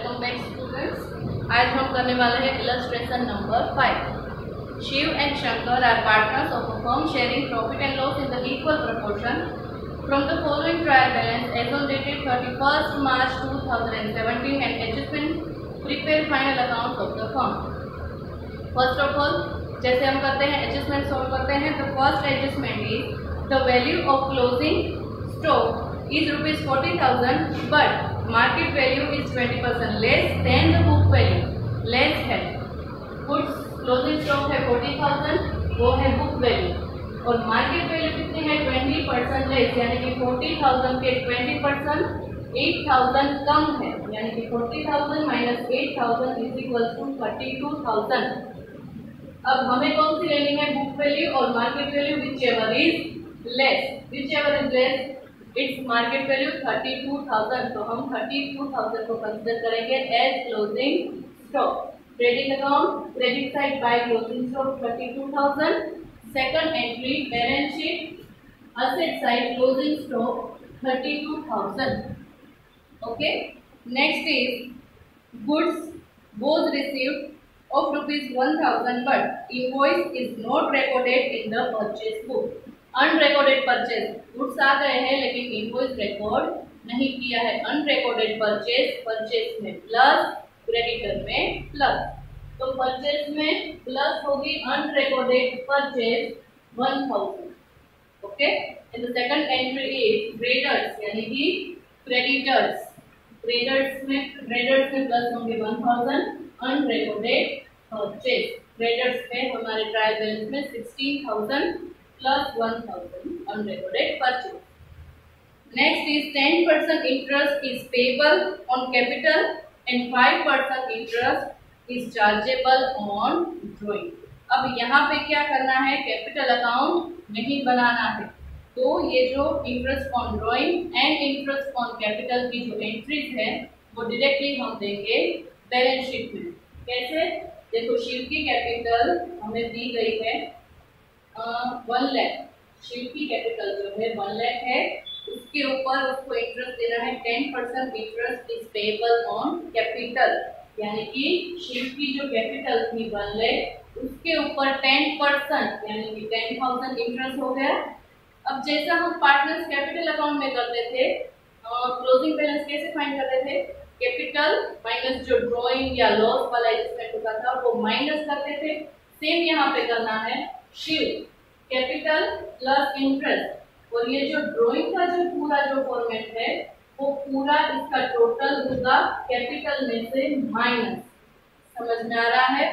Welcome back students. आज हम करने वाले हैं illustration number 5। Shiv and Shankar are partners of a firm sharing profit and loss in the equal proportion from the following trial balance as on dated 31st March 2017 and adjustment prepare final accounts of the firm। First of all जैसे हम करते हैं adjustment solve करते हैं तो first adjustment is the value of closing stock is rupees 40,000 but market value is 20% less than the book value। Less है goods closing stock है 40,000, वो है बुक वैल्यू, और मार्केट वैल्यू कितनी है 20% लेस, यानी कि 40,000 के 20% 8,000 कम है, यानी कि 40,000 माइनस 8,000 इज इक्वल टू 32,000। अब हमें कौन सी लेनी है, बुक वैल्यू और market value, whichever is less its market value 32,000, तो हम 32,000 को कंसीडर करेंगे as closing stock. Trading account credit side by closing stock 32,000। Second entry balance sheet asset side closing stock 32,000। Okay, next is goods was received of ₹1,000 but invoice is not recorded in the purchase book। Unrecorded purchase, goods आ गए हैं लेकिन invoice record नहीं किया है। Unrecorded purchase में plus, creditor में plus, तो परचेज में प्लस होगी unrecorded purchase 1,000। Okay, in the second entry is creditors, यानी कि क्रेडिटर्स में प्लस होंगे 1,000 अनरिकॉर्डेड परचेज। क्रेडिटर्स में हमारे ट्रायल बैलेंस में 16,000 plus 1,000 unrecorded purchase। Next is 10% interest is payable on capital and 5% interest is chargeable on drawing। अब यहाँ पे क्या करना है, कैपिटल अकाउंट नहीं बनाना है, तो ये जो interest on drawing and interest on capital की जो एंट्रीज है वो डायरेक्टली हम देंगे बैलेंस शीट में। कैसे, देखो शिव की कैपिटल हमें दी गई है 1 लाख, शिव की कैपिटल जो है 1 लाख है, उसके ऊपर उसको इंटरेस्ट देना है 10% interest is payable on capital, यानी कि शिव की जो कैपिटल थी 1 लाख उसके ऊपर 10% यानी कि 10,000 इंटरेस्ट हो गया। अब जैसा हम पार्टनर्स कैपिटल अकाउंट में करते थे, क्लोजिंग बैलेंस कैसे फाइंड करते थे, कैपिटल माइनस जो ड्रॉइंग या लॉस वाला एडजस्टमेंट होता था वो माइनस करते थे। सेम यहाँ पे करना है, शिव कैपिटल प्लस इंटरेस्ट, और ये जो ड्राइंग का जो पूरा जो फॉर्मेट है वो पूरा इसका टोटल होगा कैपिटल में से माइनस। समझ में आ रहा है,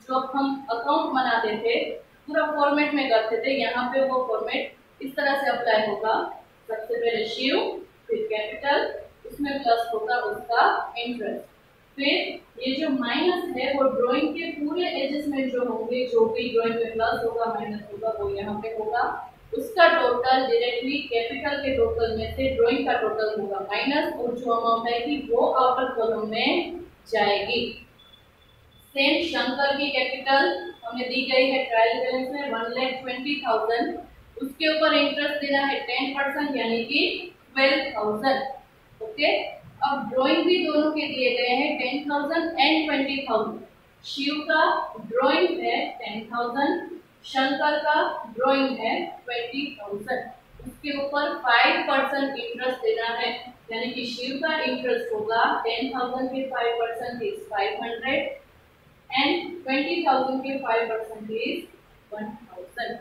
जो हम अकाउंट बनाते थे पूरा फॉर्मेट में करते थे, यहाँ पे वो फॉर्मेट इस तरह से अप्लाई होगा। सबसे पहले शिव, फिर कैपिटल, उसमें प्लस होगा उसका इंटरेस्ट, फिर ये जो माइनस है वो ड्राइंग के पूरे एडजस्टमेंट जो होंगे, जो भी ड्राइंग में प्लस होगा माइनस होगा वो यहाँ पे होगा, उसका टोटल डायरेक्टली कैपिटल के टोटल में से ड्राइंग का टोटल होगा माइनस, और जो अमाउंट आएगी वो आउटर कॉलम में जाएगी। सेम शंकर की कैपिटल हमें दी गई है ट्रायल बैलेंस में 1,20,000, उसके ऊपर इंटरेस्ट देना है 10% यानी कि 12,000। ओके, अब ड्राइंग भी दोनों के दिए गए हैं 10,000 एंड 20,000। शिव का ड्राइंग है 10,000, शंकर का ड्राइंग है 20,000, उसके ऊपर 5% इंटरेस्ट देना है, यानी कि शिव का इंटरेस्ट होगा 10,000 के 5% इज 500 एंड 20,000 के 5% इज 1,000।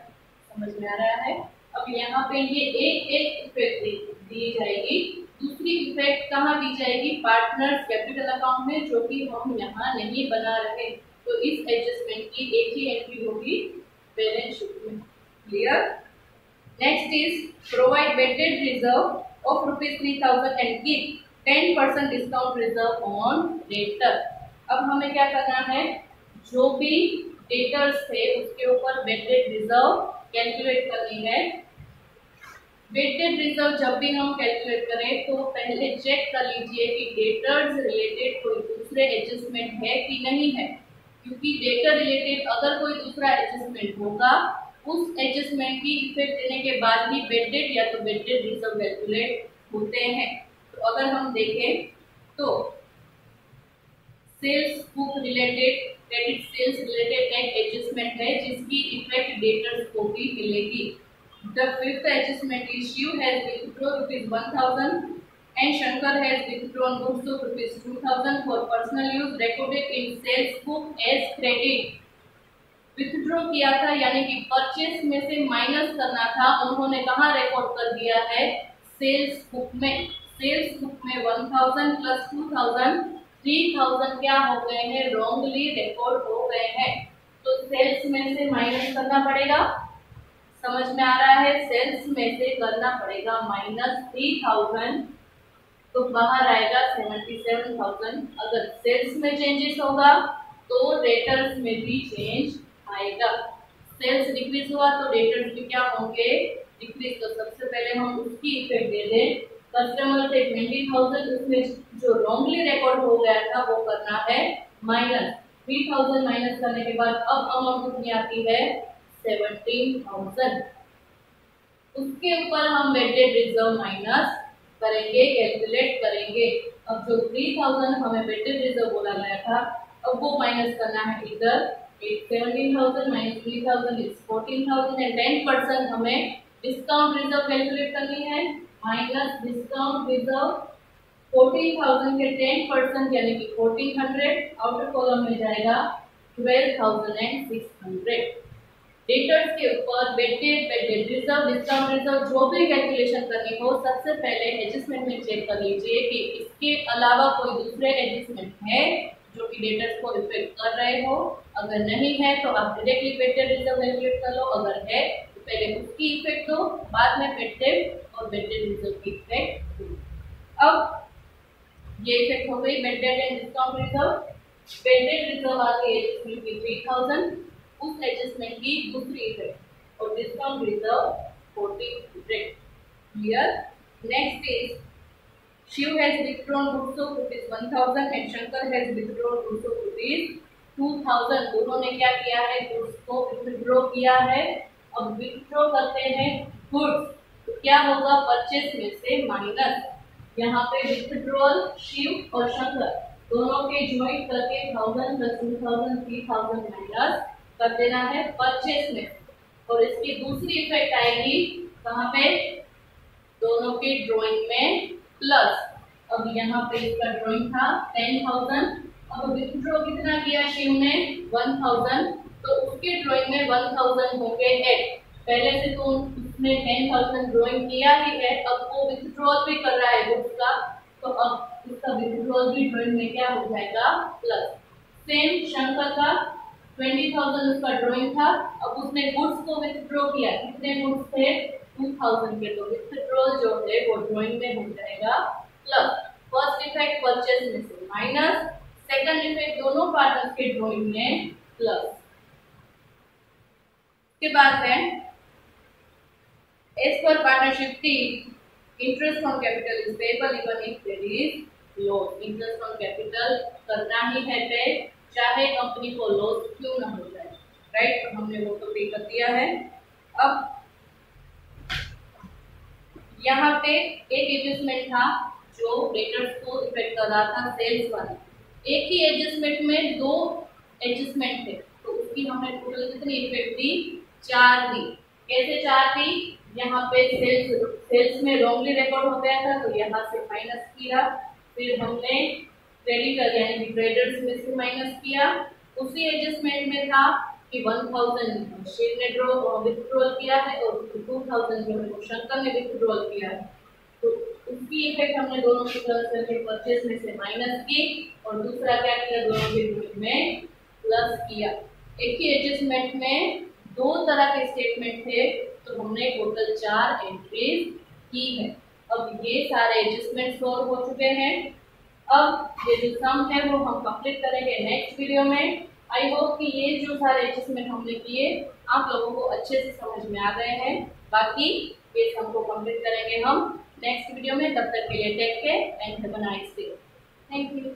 समझ में आ रहा है। अब यहाँ पे ये एक इफेक्ट दी जाएगी, दूसरी इफेक्ट कहाँ दी जाएगी, पार्टनर्स कैपिटल अकाउंट में, जो कि हम यहाँ नहीं बना रहे, तो इस एडजस्टमेंट की एक ही एंट्री होगी बैलेंस शीट में। Clear. Next is provide weighted reserve of ₹3,000 and keep 10% discount reserve on debtor. अब हमें क्या करना है, जो भी डेटर्स थे उसके ऊपर वेटेड रिजर्व कैलकुलेट करनी है। वेटेड रिजर्व जब भी हम कैलकुलेट करें तो पहले चेक कर लीजिए कि डेटर्स रिलेटेड कोई दूसरे एडजस्टमेंट है कि नहीं है, क्योंकि डेटर रिलेटेड अगर कोई दूसरा एडजस्टमेंट होगा उस एडजस्टमेंट की इफेक्ट देने के बाद ही वेटेड या तो वेटेड रिजर्व कैलकुलेट होते हैं। तो अगर हम देखें तो sales book related credit sales related net adjustment है जिसकी इफेक्ट डेटर्स को भी मिलेगी। The fifth adjustment is Shiv has withdrawn ₹1000 and Shankar has withdrawn goods of ₹2000 for personal use recorded in sales book as credit। Withdraw किया था यानी कि purchase में से माइनस करना था, उन्होंने कहाँ रिकॉर्ड कर दिया है? सेल्स बुक में। सेल्स बुक में 1000 प्लस 2000 3000 क्या हो गए हैं? रॉन्गली रिकॉर्ड हो गए हैं। तो सेल्स में से माइनस करना पड़ेगा, समझ में आ रहा है? सेल्स में से करना पड़ेगा माइनस 3000 तो बाहर आएगा 77,000। अगर सेल्स में चेंजेस होगा तो डेटर्स में भी चेंज आएगा। सेल्स डिक्रीज हुआ तो डेटर्स भी क्या होंगे? डिक्रीज। तो सबसे पहले हम उसकी इफेक्ट दे दें। कस्टमर थे 20,000, उसमें जो रॉन्गली रिकॉर्ड हो गया था वो करना है माइनस। 3000 माइनस करने के बाद अब अमाउंट कितनी आती है? 17,000। उसके ऊपर हम वेटेड रिजर्व माइनस करेंगे, कैलकुलेट करेंगे। अब जो 3000 हमें वेटेड रिजर्व बोला गया था, अब वो माइनस करना है इधर। 17,000 माइनस 3000 इज 14,000 एंड 10% हमें डिस्काउंट रिजर्व कैलकुलेट करनी है। माइनस डिस्काउंट रिजर्व 14,000 के 10% यानी कि 1400। आउटर कॉलम में जाएगा 12,600। डेटर्स के ऊपर वेटेड रिजर्व डिस्काउंट रिजर्व जो भी कैलकुलेशन करनी हो, सबसे पहले एडजस्टमेंट में चेक कर लीजिए कि इसके अलावा कोई दूसरे एडजस्टमेंट है जो कि डेटर्स को इफेक्ट कर रहे हो। अगर नहीं है तो आप डायरेक्टली वेटेड रिजर्व कैलकुलेट कर लो, अगर है तो पहले उसकी इफेक्ट दो, बाद में वेटेड और वेटेड रिजर्व की इफेक्ट दो। अब ये इफेक्ट हो गई weighted and discount reserve. Weighted reserve आ गई एडजस्टमेंट की 3000, उस एडजस्टमेंट की दूसरी इफेक्ट, और discount reserve 1400। Clear? Next is Shiv has withdrawn goods of ₹1000 and Shankar has withdrawn goods of ₹2000। दोनों ने क्या किया है? गुड्स को विथड्रॉ किया है। अब विथड्रॉ करते हैं गुड्स तो क्या होगा? परचेस में से माइनस। यहाँ पे विथड्रॉल शिव और शंकर दोनों के ज्वाइंट करके 1000 प्लस 2000 3000 माइनस कर देना है परचेस में। और इसकी दूसरी इफेक्ट आएगी कहाँ पे? दोनों के ड्राइंग में प्लस। अब यहाँ पे इसका ड्राइंग था 10,000, अब विथड्रॉ कितना किया शिव ने? 1000, तो उसके ड्राइंग में 1000 हो गए ऐड। पहले से तो उसने 10,000 ड्राइंग किया ही है, अब वो विथड्रॉल भी कर रहा है गुड्स का, तो अब उसका विथड्रॉल भी ड्राइंग में क्या हो जाएगा? प्लस। सेम शंकर का 20,000 उसका ड्राइंग था, अब उसने गुड्स को विथड्रॉ किया। कितने गुड्स थे? 2000 के, तो विथड्रॉल जो है वो ड्राइंग में हो जाएगा प्लस। फर्स्ट इफेक्ट परचेस में से माइनस, सेकंड इफेक्ट दोनों पार्टनर्स के ड्राइंग में प्लस। के बाद है एज पर पार्टनरशिप टी interest on capital is payable even if there is loss. Interest on capital करना ही है पे, चाहे कंपनी को लॉस क्यों ना हो जाए, राइट? तो हमने वो तो पे कर दिया है। अब यहाँ पे एक एडजस्टमेंट था जो डेटर्स को इफेक्ट कर रहा था, सेल्स वाला। एक ही एडजस्टमेंट में दो एडजस्टमेंट थे, तो उसकी हमने टोटल कितनी इफेक्ट दी? 4 दी। कैसे 4 दी? यहाँ पे सेल्स में रॉन्गली रिकॉर्ड हो गया था तो यहाँ से माइनस किया, फिर हमने क्रेडिटर यानी कि ट्रेडर्स में से माइनस किया। उसी एडजस्टमेंट में था कि 1000 शिव ने विथड्रॉल किया है और 2000 जो है शंकर ने विथड्रॉल किया है, तो उसकी इफेक्ट हमने दोनों की तरफ से परचेस में से माइनस की और दूसरा क्या किया? दोनों के ग्रुप में प्लस किया। एक ही एडजस्टमेंट में दो तरह के स्टेटमेंट थे तो हमने टोटल 4 एंट्रीज की है। अब ये सारे एडजस्टमेंट सॉल्व हो चुके हैं। अब ये जो सम है वो हम कंप्लीट करेंगे नेक्स्ट वीडियो में। आई होप कि ये जो सारे एडजस्टमेंट हमने किए आप लोगों को अच्छे से समझ में आ गए हैं। बाकी ये सम को कंप्लीट करेंगे हम नेक्स्ट वीडियो में। तब तक के लिए take care and have a nice day. Thank you.